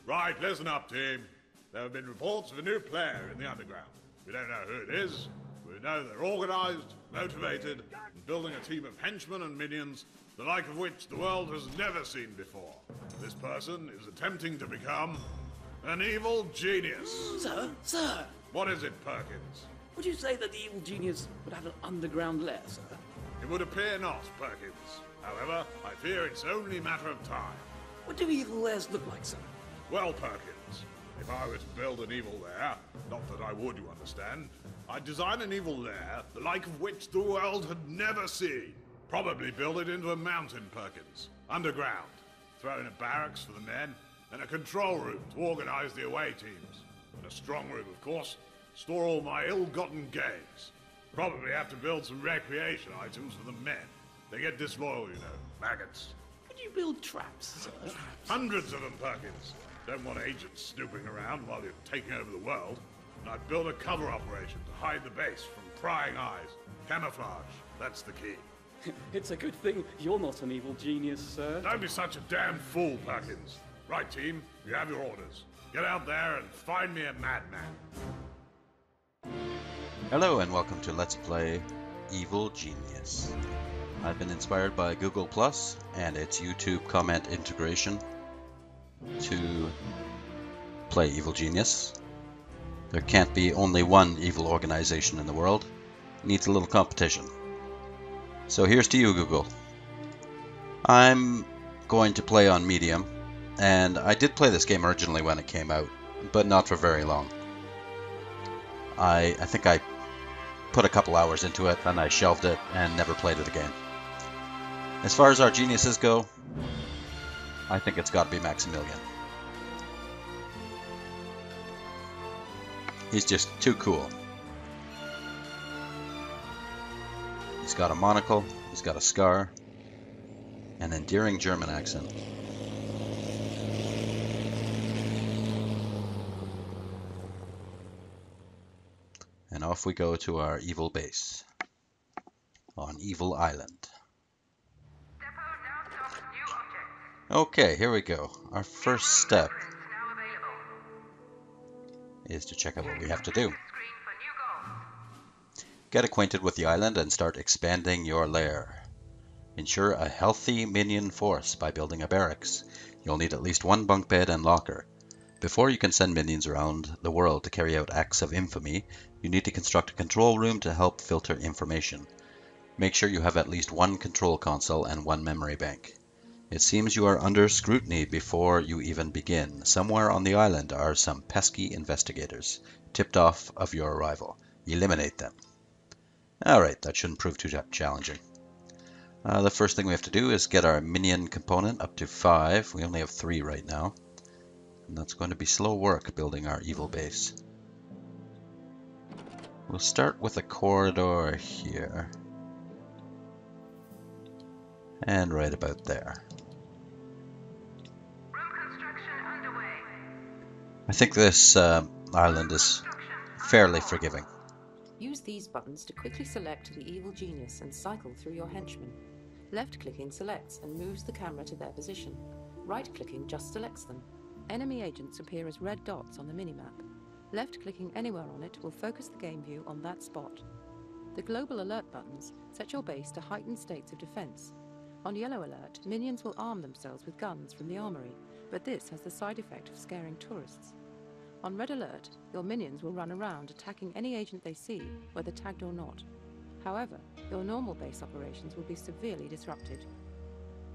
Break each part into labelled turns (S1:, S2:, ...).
S1: Right, listen up, team. There have been reports of a new player in the underground. We don't know who it is. We know they're organized, motivated, and building a team of henchmen and minions, the like of which the world has never seen before. This person is attempting to become an evil genius.
S2: Sir!
S1: What is it, Perkins?
S2: Would you say that the evil genius would have an underground lair, sir?
S1: It would appear not, Perkins. However, I fear it's only a matter of time.
S2: What do evil lairs look like, sir?
S1: Well, Perkins, if I were to build an evil lair, not that I would, you understand, I'd design an evil lair, the like of which the world had never seen. Probably build it into a mountain, Perkins, underground. Throw in a barracks for the men, and a control room to organize the away teams. And a strong room, of course, store all my ill-gotten gains. Probably have to build some recreation items for the men. They get disloyal, you know, maggots.
S2: Would you build traps, sir?
S1: Hundreds of them, Perkins. Don't want agents snooping around while you're taking over the world. And I'd build a cover operation to hide the base from prying eyes. Camouflage, that's the key.
S2: It's a good thing you're not an evil genius, sir.
S1: Don't be such a damn fool, Perkins. Right, team, you have your orders. Get out there and find me a madman.
S3: Hello and welcome to Let's Play Evil Genius. I've been inspired by Google Plus and its YouTube comment integration to play Evil Genius. There can't be only one evil organization in the world. It needs a little competition. So here's to you, Google. I'm going to play on medium, and I did play this game originally when it came out, but not for very long. I think I put a couple hours into it, then I shelved it and never played it again. As far as our geniuses go, I think it's got to be Maximilian. He's just too cool. He's got a monocle, he's got a scar, an endearing German accent. And off we go to our evil base on Evil Island. Okay, here we go. Our first step is to check out what we have to do. Get acquainted with the island and start expanding your lair. Ensure a healthy minion force by building a barracks. You'll need at least one bunk bed and locker. Before you can send minions around the world to carry out acts of infamy, you need to construct a control room to help filter information. Make sure you have at least one control console and one memory bank. It seems you are under scrutiny before you even begin. Somewhere on the island are some pesky investigators, tipped off of your arrival. Eliminate them. Alright, that shouldn't prove too challenging. The first thing we have to do is get our minion component up to 5. We only have 3 right now. And that's going to be slow work building our evil base. We'll start with a corridor here. And right about there. I think this island is fairly forgiving.
S4: Use these buttons to quickly select the evil genius and cycle through your henchmen. Left-clicking selects and moves the camera to their position. Right-clicking just selects them. Enemy agents appear as red dots on the minimap. Left-clicking anywhere on it will focus the game view on that spot. The global alert buttons set your base to heightened states of defense. On yellow alert, minions will arm themselves with guns from the armory, but this has the side effect of scaring tourists. On red alert, your minions will run around attacking any agent they see, whether tagged or not. However, your normal base operations will be severely disrupted.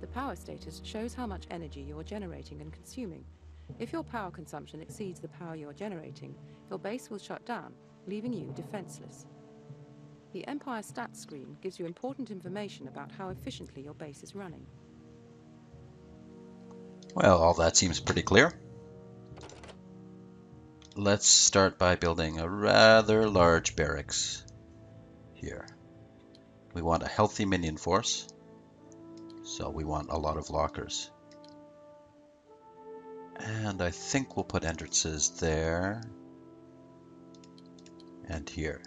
S4: The power status shows how much energy you're generating and consuming. If your power consumption exceeds the power you're generating, your base will shut down, leaving you defenseless. The Empire stats screen gives you important information about how efficiently your base is running.
S3: Well, all that seems pretty clear. Let's start by building a rather large barracks here. We want a healthy minion force, so we want a lot of lockers. And I think we'll put entrances there and here.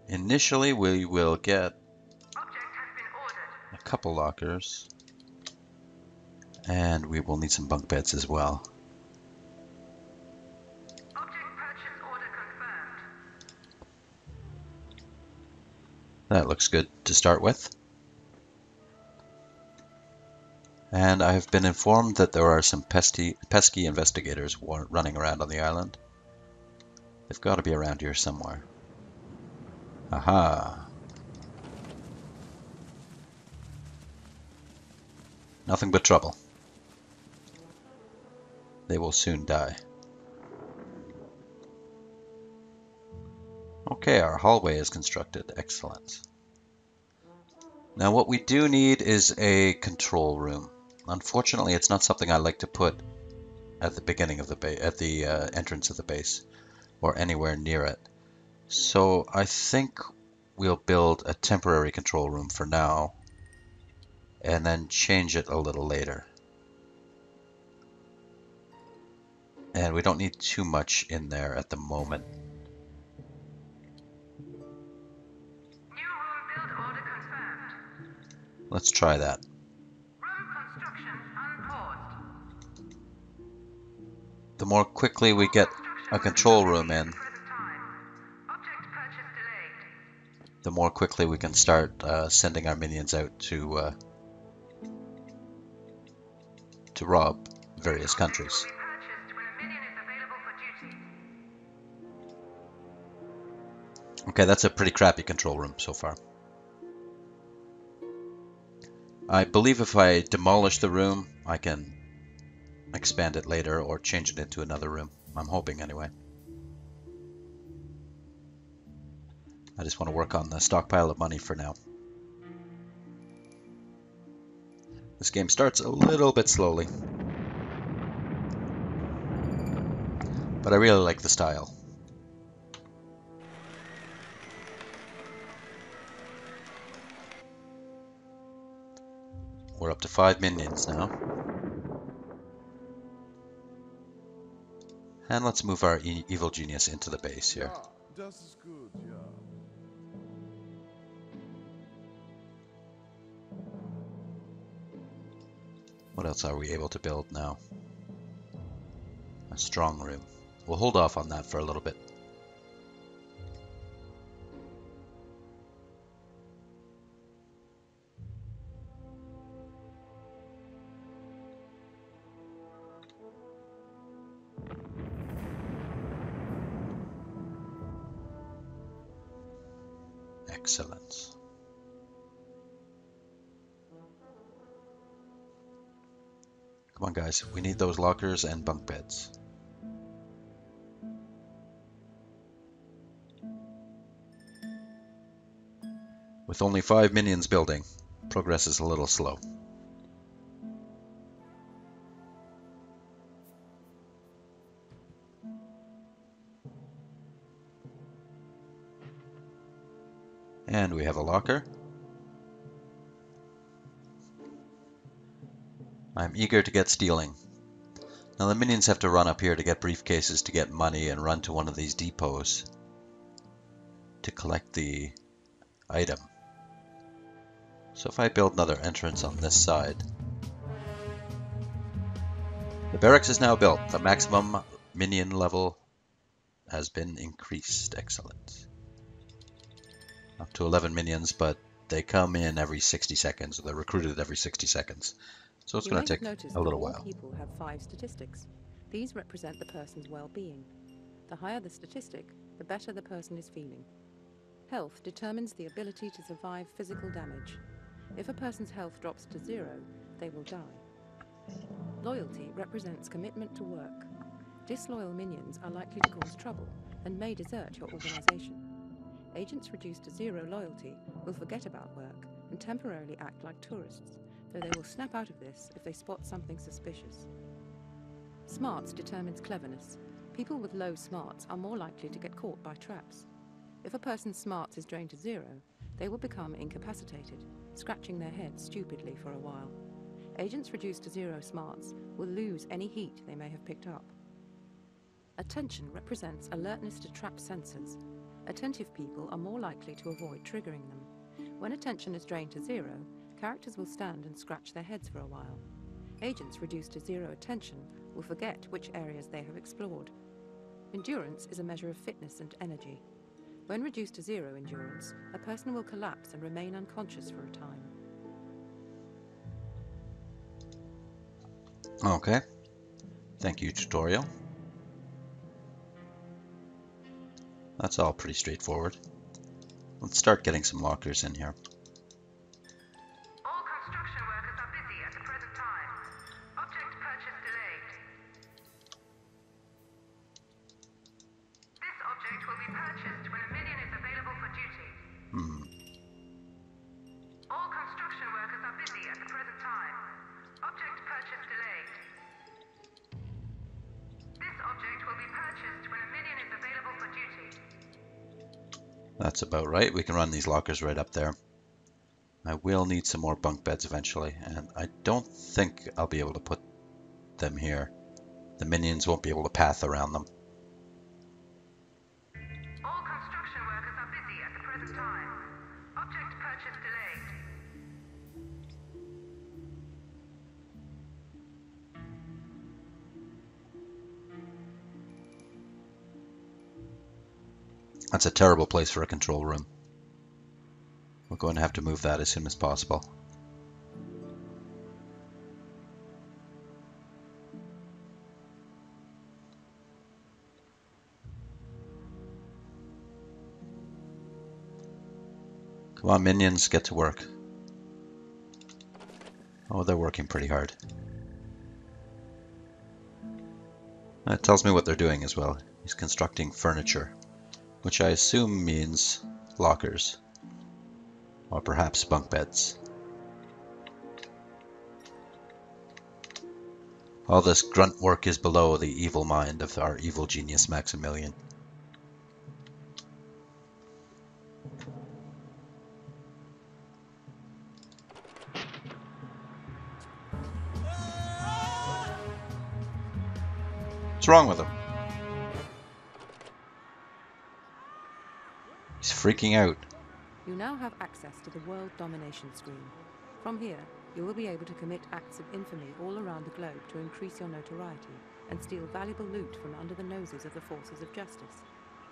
S3: Initially, we will get couple lockers. And we will need some bunk beds as well.
S5: Object purchase order confirmed.
S3: That looks good to start with. And I have been informed that there are some pesky investigators running around on the island. They've got to be around here somewhere. Aha! Nothing but trouble. They will soon die. Okay, our hallway is constructed. Excellent. Now what we do need is a control room. Unfortunately, it's not something I like to put at the beginning of the at the entrance of the base, or anywhere near it. So I think we'll build a temporary control room for now, and then change it a little later. And we don't need too much in there at the moment.
S5: New room build order confirmed.
S3: Let's try that.
S5: Room construction unpaused.
S3: The more quickly we get a control room in,
S5: Present time. Object purchase delayed.
S3: the more quickly we can start sending our minions out to rob various countries.
S5: Will be purchased when a minion is available for duty.
S3: Okay, that's a pretty crappy control room so far. I believe if I demolish the room, I can expand it later or change it into another room. I'm hoping anyway. I just want to work on the stockpile of money for now. This game starts a little bit slowly, but I really like the style. We're up to 5 minions now. And let's move our evil genius into the base here.
S6: Yeah, das ist gut, ja.
S3: What else are we able to build now? A strong room. We'll hold off on that for a little bit. Excellent. Come on, guys. We need those lockers and bunk beds. With only 5 minions building, progress is a little slow. And we have a locker. I'm eager to get stealing. Now the minions have to run up here to get briefcases to get money and run to one of these depots to collect the item. So if I build another entrance on this side. The barracks is now built. The maximum minion level has been increased. Excellent. Up to 11 minions, but they come in every 60 seconds. They're recruited every 60 seconds. So it's going to take a little while.
S4: People have 5 statistics. These represent the person's well-being. The higher the statistic, the better the person is feeling. Health determines the ability to survive physical damage. If a person's health drops to 0, they will die. Loyalty represents commitment to work. Disloyal minions are likely to cause trouble and may desert your organization. Agents reduced to 0 loyalty will forget about work and temporarily act like tourists, though they will snap out of this if they spot something suspicious. Smarts determines cleverness. People with low smarts are more likely to get caught by traps. If a person's smarts is drained to 0, they will become incapacitated, scratching their heads stupidly for a while. Agents reduced to 0 smarts will lose any heat they may have picked up. Attention represents alertness to trap sensors. Attentive people are more likely to avoid triggering them. When attention is drained to 0, characters will stand and scratch their heads for a while. Agents reduced to 0 attention will forget which areas they have explored. Endurance is a measure of fitness and energy. When reduced to 0 endurance, a person will collapse and remain unconscious for a time.
S3: Okay. Thank you, tutorial. That's all pretty straightforward. Let's start getting some lockers in here.
S5: All construction workers are busy at the present time. Object purchase delayed. This object will be purchased when a minion is available for duty. All construction workers are busy at the present time. Object purchase delayed. This object will be purchased when a minion is available for duty.
S3: That's about right. We can run these lockers right up there. I will need some more bunk beds eventually, and I don't think I'll be able to put them here. The minions won't be able to path around them.
S5: All construction workers are busy at the present time. Object purchase delayed.
S3: That's a terrible place for a control room. We're going to have to move that as soon as possible. Come on, minions, get to work. Oh, they're working pretty hard. That tells me what they're doing as well. He's constructing furniture, which I assume means lockers, or perhaps bunk beds. All this grunt work is below the evil mind of our evil genius Maximilian. What's wrong with him? He's freaking out.
S4: You now have access to the world domination screen. From here, you will be able to commit acts of infamy all around the globe to increase your notoriety and steal valuable loot from under the noses of the forces of justice.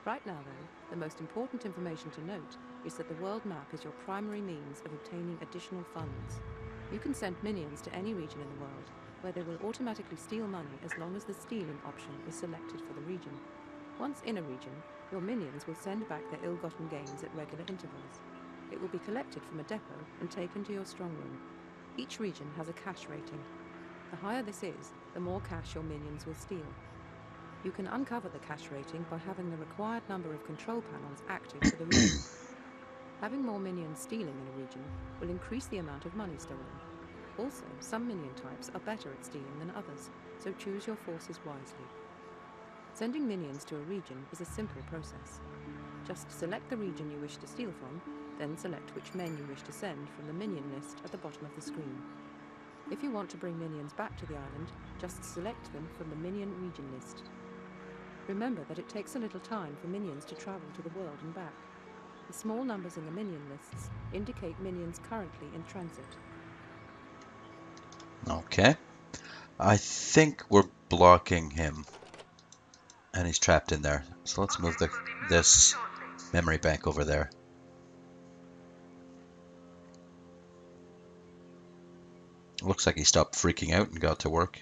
S4: Right now, though, the most important information to note is that the world map is your primary means of obtaining additional funds. You can send minions to any region in the world, where they will automatically steal money as long as the stealing option is selected for the region. Once in a region, your minions will send back their ill-gotten gains at regular intervals. It will be collected from a depot and taken to your strongroom. Each region has a cash rating. The higher this is, the more cash your minions will steal. You can uncover the cash rating by having the required number of control panels active for the region. Having more minions stealing in a region will increase the amount of money stolen. Also, some minion types are better at stealing than others, so choose your forces wisely. Sending minions to a region is a simple process. Just select the region you wish to steal from, then select which men you wish to send from the minion list at the bottom of the screen. If you want to bring minions back to the island, just select them from the minion region list. Remember that it takes a little time for minions to travel to the world and back. The small numbers in the minion lists indicate minions currently in transit.
S3: Okay. I think we're blocking him. And he's trapped in there. So let's move this memory bank over there. Looks like he stopped freaking out and got to work.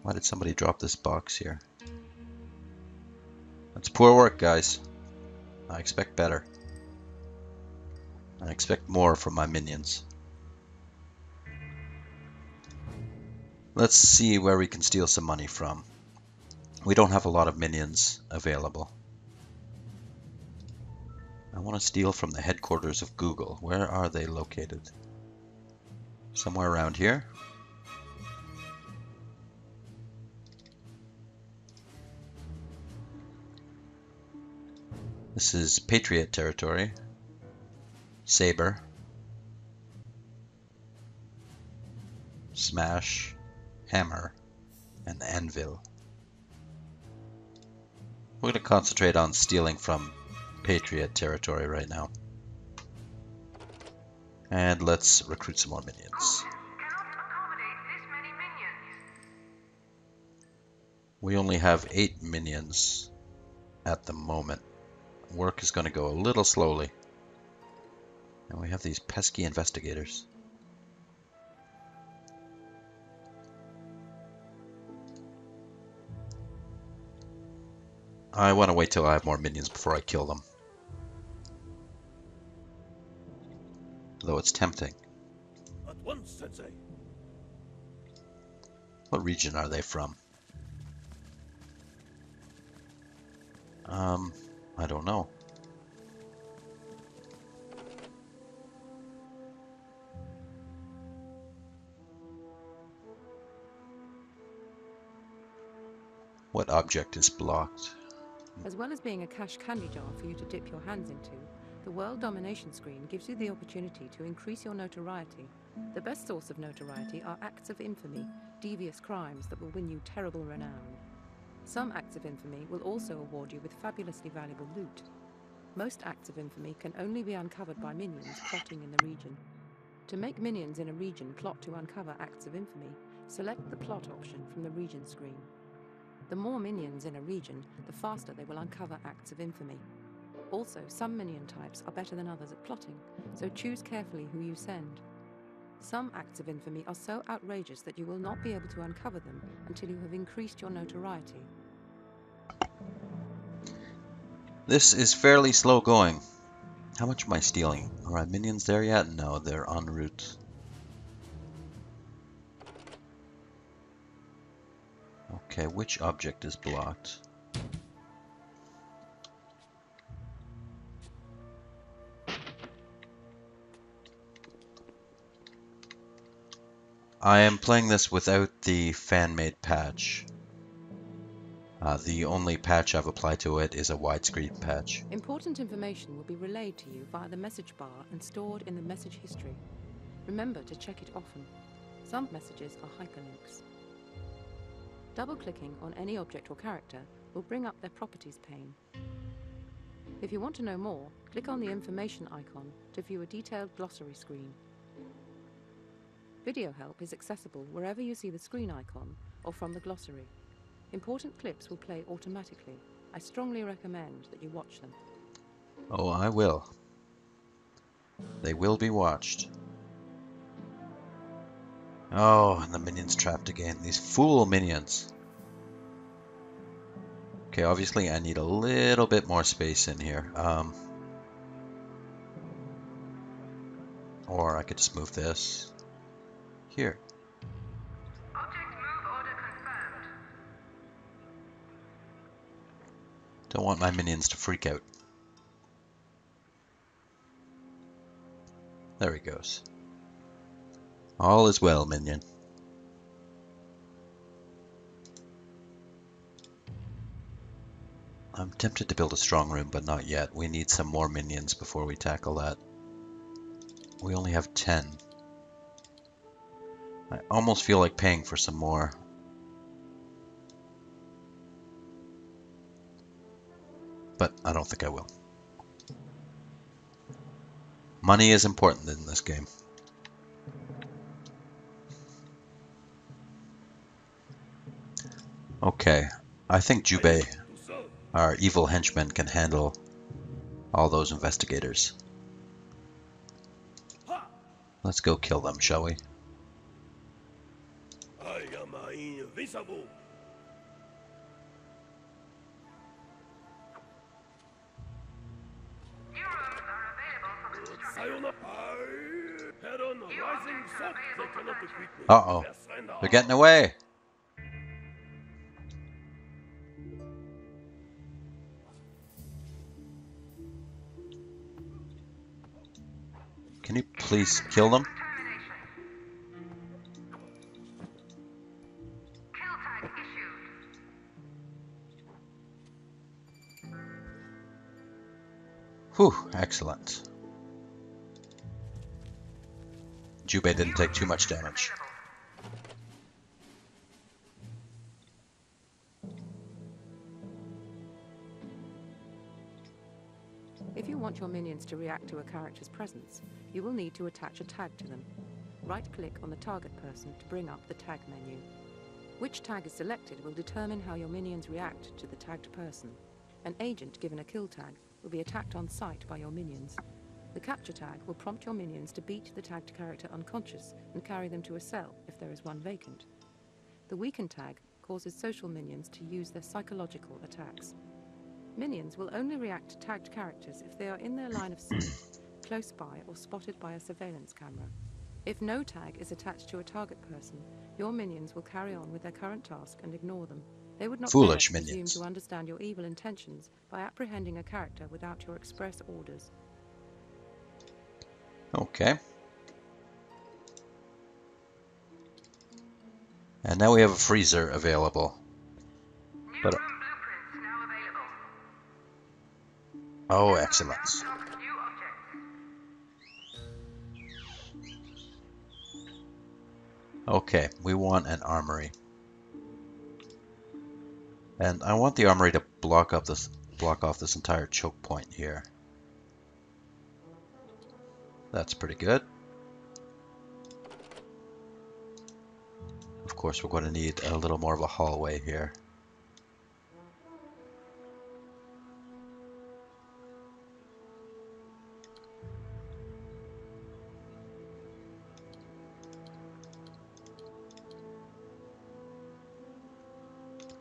S3: Why did somebody drop this box here? That's poor work, guys. I expect better. I expect more from my minions. Let's see where we can steal some money from. We don't have a lot of minions available. I want to steal from the headquarters of Google. Where are they located? Somewhere around here? This is Patriot territory. Saber. Smash. Hammer. And Anvil. We're going to concentrate on stealing from Patriot territory right now. And let's recruit some more minions.
S5: Cannot accommodate this many minions.
S3: We only have 8 minions at the moment. Work is going to go a little slowly. And we have these pesky investigators. I want to wait till I have more minions before I kill them. Though it's tempting.
S6: At once, Sensei.
S3: What region are they from? I don't know. What object is blocked?
S4: As well as being a cash candy jar for you to dip your hands into, the World Domination screen gives you the opportunity to increase your notoriety. The best source of notoriety are acts of infamy, devious crimes that will win you terrible renown. Some acts of infamy will also award you with fabulously valuable loot. Most acts of infamy can only be uncovered by minions plotting in the region. To make minions in a region plot to uncover acts of infamy, select the plot option from the region screen. The more minions in a region, the faster they will uncover acts of infamy. Also, some minion types are better than others at plotting, so choose carefully who you send. Some acts of infamy are so outrageous that you will not be able to uncover them until you have increased your notoriety.
S3: This is fairly slow going. How much am I stealing? Are my minions there yet? No, they're en route. Okay, which object is blocked? I am playing this without the fan-made patch. The only patch I've applied to it is a widescreen patch.
S4: Important information will be relayed to you via the message bar and stored in the message history. Remember to check it often. Some messages are hyperlinks. Double-clicking on any object or character will bring up their properties pane. If you want to know more, click on the information icon to view a detailed glossary screen. Video help is accessible wherever you see the screen icon or from the glossary. Important clips will play automatically. I strongly recommend that you watch them.
S3: Oh, I will. They will be watched. Oh, and the minions trapped again. These fool minions. Okay, obviously I need a little bit more space in here. Or I could just move this here.
S5: Object move order confirmed.
S3: Don't want my minions to freak out. There he goes. All is well, minion. I'm tempted to build a strong room, but not yet. We need some more minions before we tackle that. We only have 10. I almost feel like paying for some more. But I don't think I will. Money is important in this game. Okay, I think Joobles, our evil henchman, can handle all those investigators. Let's go kill them, shall we?
S6: I am invisible.
S5: New rooms are available for construction.
S6: Sayonara. I head on rising sun. They cannot defeat me.
S3: Uh-oh. They're getting away! Can you please kill them?
S5: Termination. Kill tag issued.
S3: Whew, excellent. Joobles didn't take too much damage.
S4: If you want your minions to react to a character's presence, you will need to attach a tag to them. Right-click on the target person to bring up the tag menu. Which tag is selected will determine how your minions react to the tagged person. An agent given a kill tag will be attacked on sight by your minions. The capture tag will prompt your minions to beat the tagged character unconscious and carry them to a cell if there is one vacant. The weaken tag causes social minions to use their psychological attacks. Minions will only react to tagged characters if they are in their line of sight, close by or spotted by a surveillance camera. If no tag is attached to a target person, your minions will carry on with their current task and ignore them. They would not dare
S3: Foolish
S4: to presume
S3: minions.
S4: to understand your evil intentions by apprehending a character without your express orders.
S3: Okay. And now we have a freezer available.
S5: New
S3: But
S5: room blueprints now available.
S3: oh, excellent.
S5: Unlock new objects.
S3: Okay, we want an armory. And I want the armory to block off this entire choke point here. That's pretty good. Of course, we're going to need a little more of a hallway here.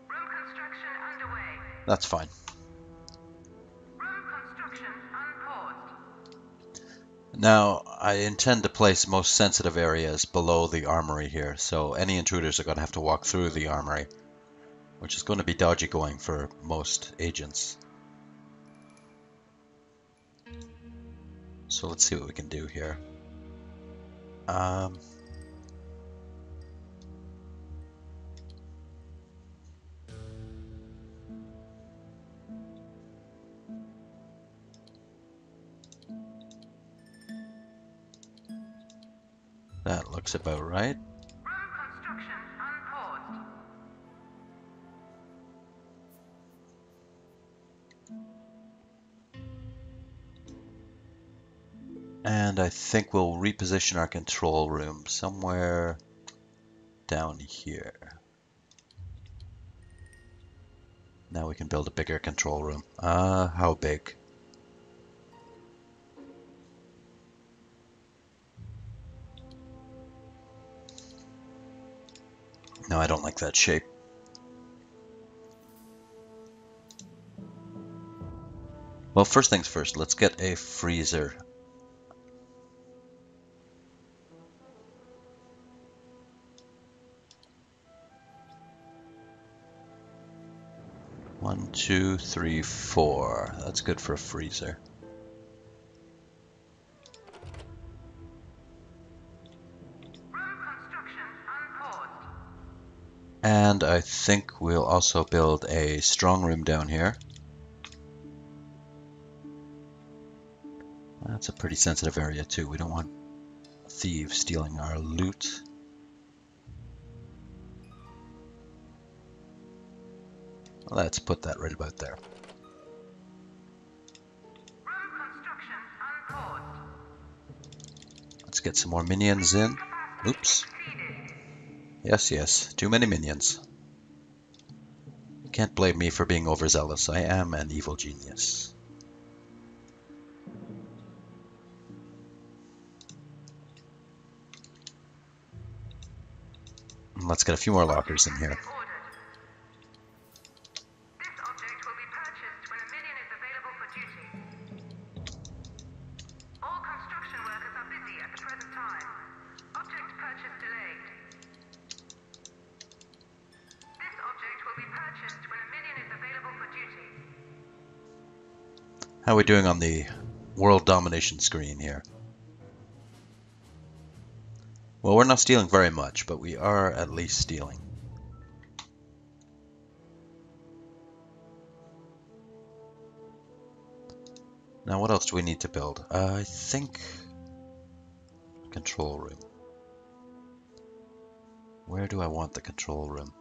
S5: Room construction underway.
S3: That's fine.
S5: Room construction unpaused.
S3: Now, I intend to place most sensitive areas below the armory here, so any intruders are going to have to walk through the armory, which is going to be dodgy going for most agents. So let's see what we can do here. That looks about right.
S5: Room construction unpaused.
S3: And I think we'll reposition our control room somewhere down here. Now we can build a bigger control room. How big? No, I don't like that shape. Well, first things first, let's get a freezer. One, two, three, four. That's good for a freezer.
S5: Room construction unpaused.
S3: And I think we'll also build a strong room down here. That's a pretty sensitive area too. We don't want thieves stealing our loot. Let's put that right about there.
S5: Room construction unpaused.
S3: Let's get some more minions in. Oops.
S5: Exceeded.
S3: Yes, yes. Too many minions. You can't blame me for being overzealous. I am an evil genius. Let's get a few more lockers in here.
S5: Ordered. This object will be purchased when a minion is available for duty. All construction workers are busy at the present time. Object purchase delayed. This object will be purchased when a minion is available for duty.
S3: How are we doing on the world domination screen here? Well, we're not stealing very much, but we are at least stealing. Now, what else do we need to build? I think control room. Where do I want the control room?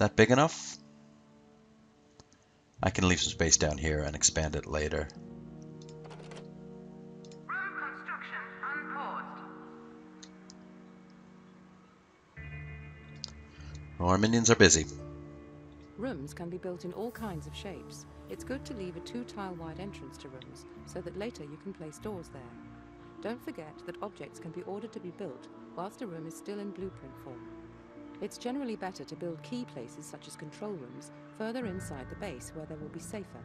S3: that big enough? I can leave some space down here and expand it later.
S5: Room construction unpaused.
S3: Our minions are busy.
S4: Rooms can be built in all kinds of shapes. It's good to leave a 2-tile-wide entrance to rooms, so that later you can place doors there. Don't forget that objects can be ordered to be built whilst a room is still in blueprint form. It's generally better to build key places such as control rooms further inside the base where they will be safer.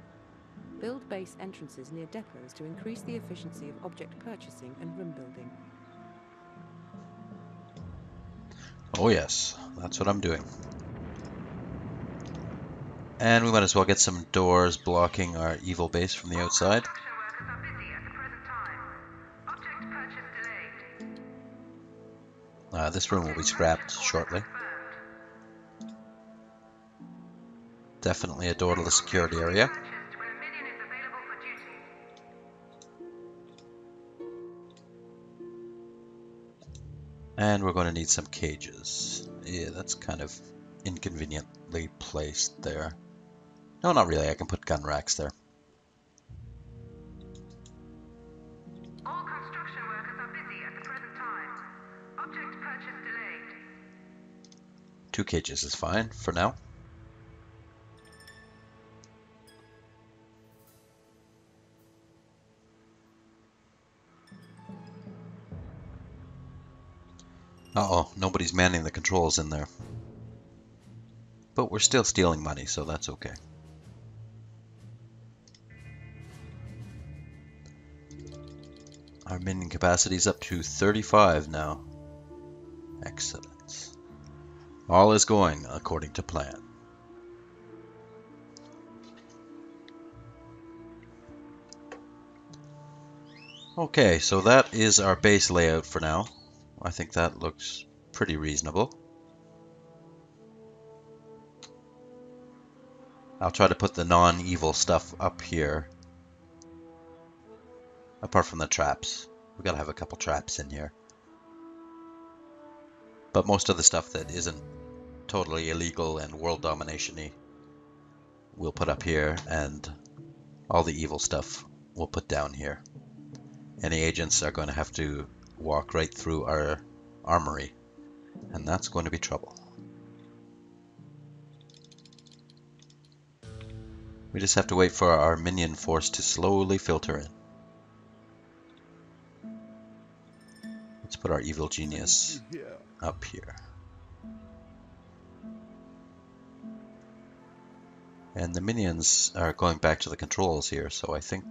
S4: Build base entrances near depots to increase the efficiency of object purchasing and room building.
S3: Oh yes, that's what I'm doing. And we might as well get some doors blocking our evil base from the outside.
S5: Construction workers are busy at the present time. Object purchase delayed.
S3: This room will be scrapped shortly.
S5: Confirmed.
S3: Definitely a door to the security area.
S5: Purchased when a minion is available for duty.
S3: And we're going to need some cages. Yeah, that's kind of inconveniently placed there. No, not really. I can put gun racks there.
S5: All construction workers are busy at the present time. Object purchase delayed.
S3: 2 cages is fine for now. Uh-oh, nobody's manning the controls in there. But we're still stealing money, so that's okay. Our minion capacity is up to 35 now. Excellent. All is going according to plan. Okay, so that is our base layout for now. I think that looks pretty reasonable. I'll try to put the non-evil stuff up here. Apart from the traps. We gotta have a couple traps in here. But most of the stuff that isn't totally illegal and world domination-y we'll put up here, and all the evil stuff we'll put down here. Any agents are going to have to walk right through our armory, and that's going to be trouble. We just have to wait for our minion force to slowly filter in. Let's put our evil genius up here. And the minions are going back to the controls here, so I think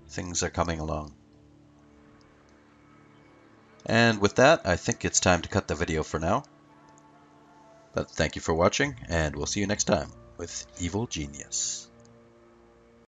S3: things are coming along. And with that, I think it's time to cut the video for now. But thank you for watching, and we'll see you next time with Evil Genius.